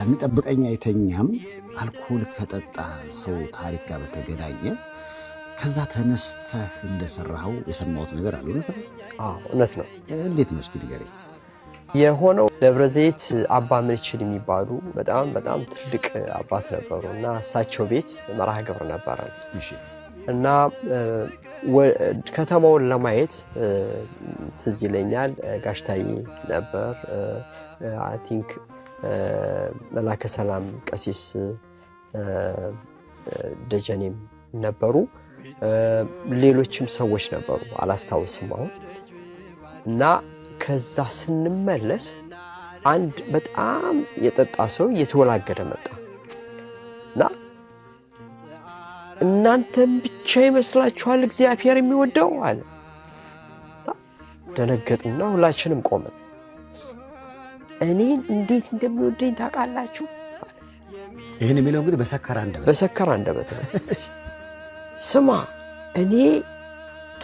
የሚጠብቀኝ አይተኛም አልኮል ከጠጣ ሰው ታሪክ ጋር በተገናኘ ከዛ ተነስተህ እንደሰራው የሰማሁት ነገር አለ። እውነት ነው። እንዴት ነው እስኪ ንገረኝ። የሆነው ደብረ ዘይት አባ ምንችል የሚባሉ በጣም ትልቅ አባት ነበሩ እና እሳቸው ቤት መርሃ ግብር ነበረ እና ከተማውን ለማየት ትዝ ይለኛል ጋሽታዬ ነበር፣ አይ ቲንክ መላከ ሰላም ቀሲስ ደጀኔም ነበሩ፣ ሌሎችም ሰዎች ነበሩ አላስታውስም አሁን። እና ከዛ ስንመለስ አንድ በጣም የጠጣ ሰው እየተወላገደ መጣ እና እናንተም ብቻ ይመስላችኋል እግዚአብሔር የሚወደው አለ። ደነገጥና ሁላችንም ቆመን እኔን እንዴት እንደሚወደኝ ታውቃላችሁ? ይህን የሚለው እንግዲህ በሰከረ አንደበት ነው። ስማ እኔ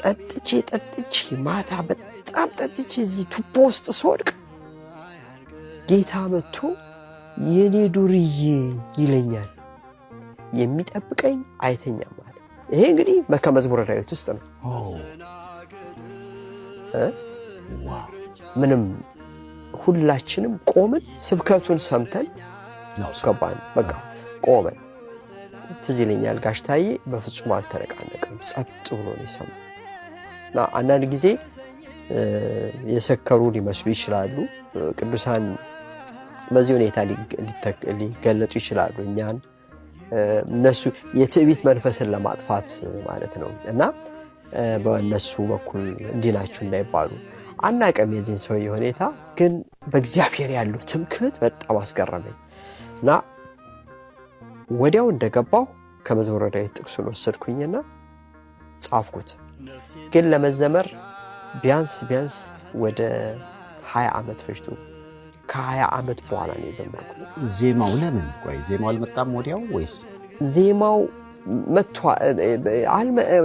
ጠጥቼ ማታ በጣም ጠጥቼ እዚህ ቱቦ ውስጥ ስወድቅ ጌታ መጥቶ የኔ ዱርዬ ይለኛል፣ የሚጠብቀኝ አይተኛም ማለት። ይሄ እንግዲህ ከመዝሙረ ዳዊት ውስጥ ነው። ምንም ሁላችንም ቆመን ስብከቱን ሰምተን ገባን። በቃ ቆመን ትዝ ይለኛል ጋሽታዬ በፍጹም አልተነቃነቅም፣ ጸጥ ብሎ ነው የሰማው። እና አንዳንድ ጊዜ የሰከሩ ሊመስሉ ይችላሉ ቅዱሳን፣ በዚህ ሁኔታ ሊገለጡ ይችላሉ። እኛን እነሱ የትዕቢት መንፈስን ለማጥፋት ማለት ነው እና በእነሱ በኩል እንዲናችሁ እንዳይባሉ አናቀም የዚህን ሰው ሁኔታ። ግን በእግዚአብሔር ያለው ትምክህት በጣም አስገረመኝ እና ወዲያው እንደገባው ከመዝሙረ ዳዊት ጥቅሱን ወሰድኩኝና ጻፍኩት። ግን ለመዘመር ቢያንስ ወደ 20 ዓመት ፈጅቶ ከ20 ዓመት በኋላ ነው የዘመርኩት። ዜማው ለምን ቆይ ዜማው አልመጣም ወዲያው ወይስ? ዜማው መጥቷል።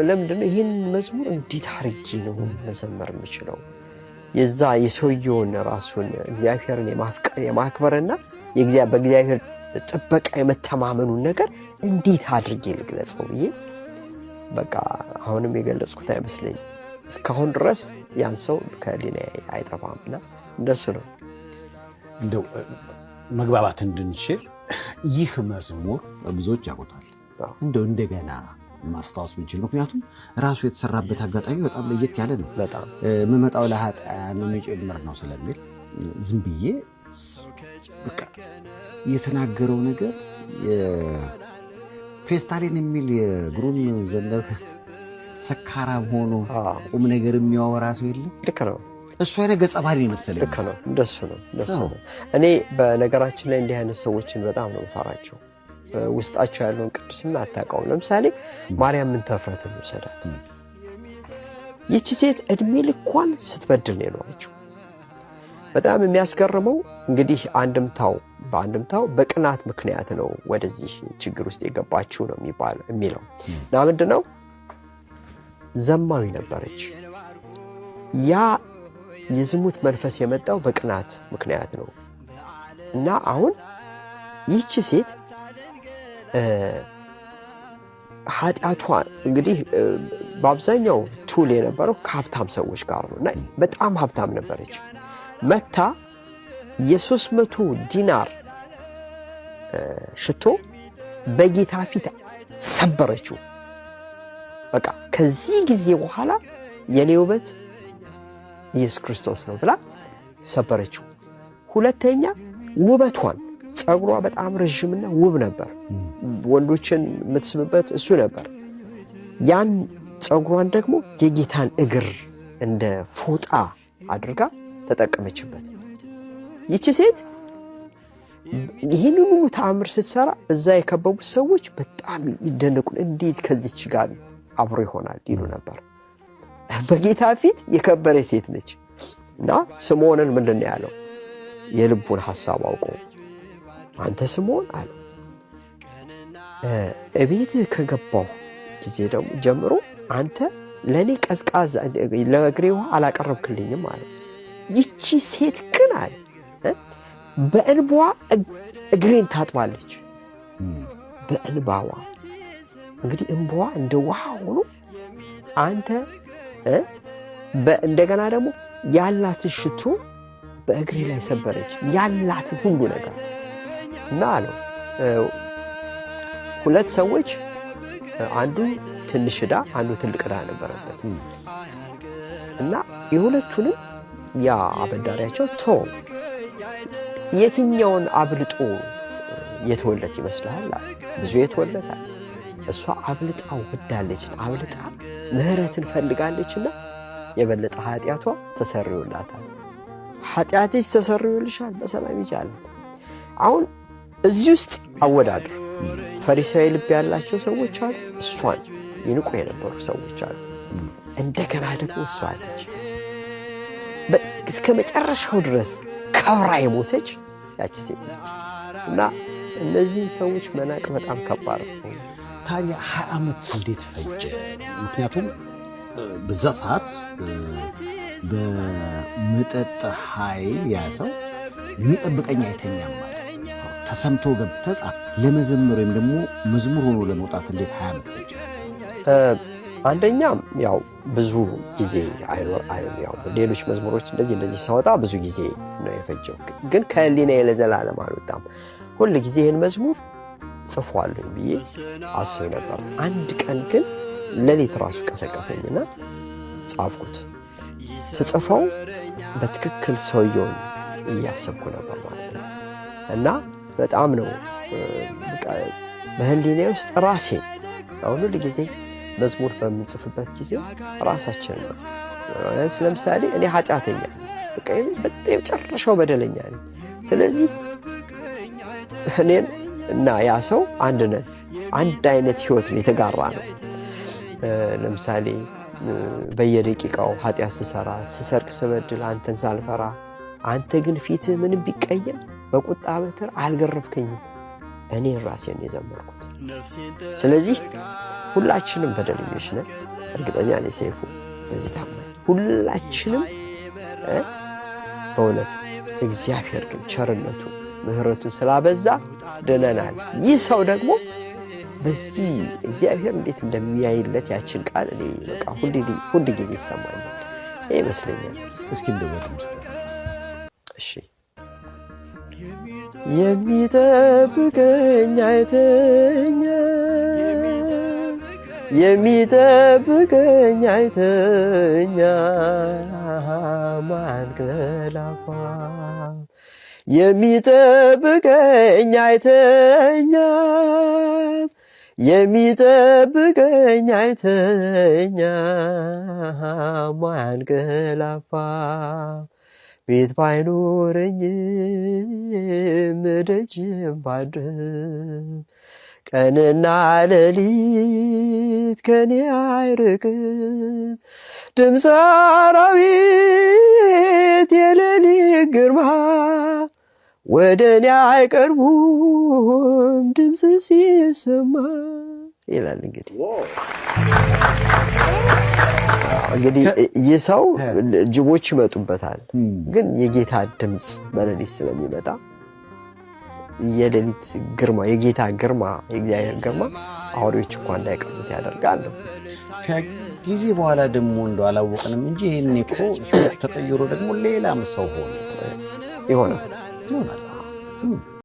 ለምንድነው ይህን መዝሙር እንዴት አድርጌ ነው መዘመር የምችለው? የዛ የሰውየውን ራሱን እግዚአብሔርን የማክበርና በእግዚአብሔር ጥበቃ የመተማመኑን ነገር እንዴት አድርጌ ልግለጸው ብዬ በቃ አሁንም የገለጽኩት አይመስለኝ። እስካሁን ድረስ ያን ሰው ከሊናዬ አይጠፋምና እንደሱ ነው። እንደው መግባባት እንድንችል ይህ መዝሙር ብዙዎች ያውቁታል፣ እንደው እንደገና ማስታወስ ብንችል፣ ምክንያቱም ራሱ የተሰራበት አጋጣሚ በጣም ለየት ያለ ነው። በጣም የምመጣው ለኃጢአን የሚጨምር ነው ስለሚል ዝም ብዬ በቃ የተናገረው ነገር ፌስታሊን የሚል የግሩም ዘነበ ሰካራም ሆኖ ቁም ነገር የሚያወራ ሰው የለም። ልክ ነው። እሱ አይነት ገጸ ባህሪ መሰለኝ። ልክ ነው። እንደሱ ነው። እኔ በነገራችን ላይ እንዲህ አይነት ሰዎችን በጣም ነው የምፈራቸው። ውስጣቸው ያለውን ቅዱስና አታውቀውም። ለምሳሌ ማርያም ምንተፍረትን ወሰዳት። ይቺ ሴት እድሜ ልኳን ስትበድል ነው የኖረችው። በጣም የሚያስገርመው እንግዲህ በአንድምታው በቅናት ምክንያት ነው ወደዚህ ችግር ውስጥ የገባችው ነው የሚለው እና ምንድነው ዘማዊ ነበረች። ያ የዝሙት መንፈስ የመጣው በቅናት ምክንያት ነው እና አሁን ይቺ ሴት ኃጢአቷ እንግዲህ በአብዛኛው ቱል የነበረው ከሀብታም ሰዎች ጋር ነው እና በጣም ሀብታም ነበረች። መታ የ300 ዲናር ሽቶ በጌታ ፊት ሰበረችው። በቃ ከዚህ ጊዜ በኋላ የኔ ውበት ኢየሱስ ክርስቶስ ነው ብላ ሰበረችው። ሁለተኛ ውበቷን፣ ጸጉሯ በጣም ረዥምና ውብ ነበር። ወንዶችን የምትስብበት እሱ ነበር። ያን ጸጉሯን ደግሞ የጌታን እግር እንደ ፎጣ አድርጋ ተጠቀመችበት። ይቺ ሴት ይህንን ሁሉ ተአምር ስትሰራ እዛ የከበቡት ሰዎች በጣም ይደነቁ፣ እንዴት ከዚች ጋር አብሮ ይሆናል ይሉ ነበር። በጌታ ፊት የከበረ ሴት ነች እና ስምዖንን ምንድን ነው ያለው? የልቡን ሐሳብ አውቆ አንተ ስምዖን አለ እቤት ከገባሁ ጊዜ ጀምሮ አንተ ለኔ ቀዝቃዛ ለእግሬ ውሃ አላቀረብክልኝም አለ። ይቺ ሴት ግን አለ በእንቧ እግሬን ታጥባለች በእንባዋ። እንግዲህ እንባዋ እንደ ውሃ ሆኖ አንተ እንደገና ደግሞ ያላትን ሽቶ በእግሬ ላይ ሰበረች፣ ያላትን ሁሉ ነገር እና አለው ሁለት ሰዎች አንዱ ትንሽ ዕዳ አንዱ ትልቅ ዕዳ ነበረበት እና የሁለቱንም ያ አበዳሪያቸው ተው የትኛውን አብልጦ የተወለት ይመስልሃል? ብዙ የተወለታል። እሷ አብልጣ ወዳለች፣ አብልጣ ምህረትን ፈልጋለችና የበለጠ ኃጢአቷ ተሰርዮላታል። ኃጢአትሽ ተሰርዮልሻል በሰላም ይጃል። አሁን እዚህ ውስጥ አወዳድር። ፈሪሳዊ ልብ ያላቸው ሰዎች አሉ፣ እሷን ይንቁ የነበሩ ሰዎች አሉ። እንደገና ደግሞ እሷ አለች እስከ መጨረሻው ድረስ ከብራ የሞተች ያቺ ሴት ነች። እና እነዚህ ሰዎች መናቅ በጣም ከባድ ነው። ታዲያ 20 ዓመት እንዴት ፈጀ? ምክንያቱም በዛ ሰዓት በመጠጥ ኃይል ያ ሰው የሚጠብቀኝ አይተኛም ማለት ተሰምቶ ገብተህ ለመዘመር ወይም ደግሞ መዝሙር ሆኖ ለመውጣት እንዴት 20 ዓመት ፈጀ? አንደኛም ያው ብዙ ጊዜ ያው ሌሎች መዝሙሮች እንደዚህ ሳወጣ ብዙ ጊዜ ነው የፈጀው። ግን ከህሊናዬ ለዘላለም አልወጣም። ሁል ጊዜ ይህን መዝሙር ጽፏለሁ ብዬ አስብ ነበር። አንድ ቀን ግን ሌሊት ራሱ ቀሰቀሰኝና ጻፍኩት። ስጽፈው በትክክል ሰውየውን እያሰብኩ ነበር ማለት ነው። እና በጣም ነው በህሊናዬ ውስጥ ራሴ አሁን ሁል ጊዜ መዝሙር በምንጽፍበት ጊዜ ራሳችን ነው። ለምሳሌ እኔ ኃጢአተኛ በጣም የመጨረሻው በደለኛ ነኝ። ስለዚህ እኔን እና ያ ሰው አንድ ነን። አንድ አይነት ህይወት ነው የተጋራ ነው። ለምሳሌ በየደቂቃው ኃጢአት ስሰራ፣ ስሰርቅ፣ ስበድል አንተን ሳልፈራ አንተ ግን ፊትህ ምንም ቢቀየም በቁጣ በትር አልገረፍከኝም። እኔን ራሴን የዘመርኩት። ስለዚህ ሁላችንም በደለኞች ነን። እርግጠኛ ነኝ ሰይፉ በዚህ ታማኝ ሁላችንም በእውነት እግዚአብሔር ግን ቸርነቱ ምህረቱ ስላበዛ ድነናል። ይህ ሰው ደግሞ በዚህ እግዚአብሔር እንዴት እንደሚያይለት ያችን ቃል እኔ በቃ ሁል ጊዜ ይሰማኛል። ይሄ ይመስለኛል። እስኪ እንደወጥ ምስጥ እሺ የሚጠብቀኝ አይተኛ የሚጠብቀኝ አይተኛ ማንገላፋ የሚጠብቀኝ አይተኛ የሚጠብቀኝ አይተኛ ማንገላፋ ቤት ባይኖረኝም ደጅም ባድርም ቀንና ሌሊት ከኔ አይርቅም። ድምፀ አራዊት የሌሊት ግርማ ወደ እኔ አይቀርቡም ድምፅ ሲሰማ ይላል። እንግዲህ ይህ ሰው ጅቦች ይመጡበታል፣ ግን የጌታ ድምፅ በሌሊት ስለሚመጣ የሌሊት ግርማ የጌታ ግርማ የእግዚአብሔር ግርማ አውሬዎች እንኳን እንዳይቀርቡት ያደርጋል። ከጊዜ በኋላ ደግሞ እንደው አላወቅንም እንጂ ይሄኔ እኮ ህይወት ተቀይሮ ደግሞ ሌላም ሰው ሆነ ይሆናል።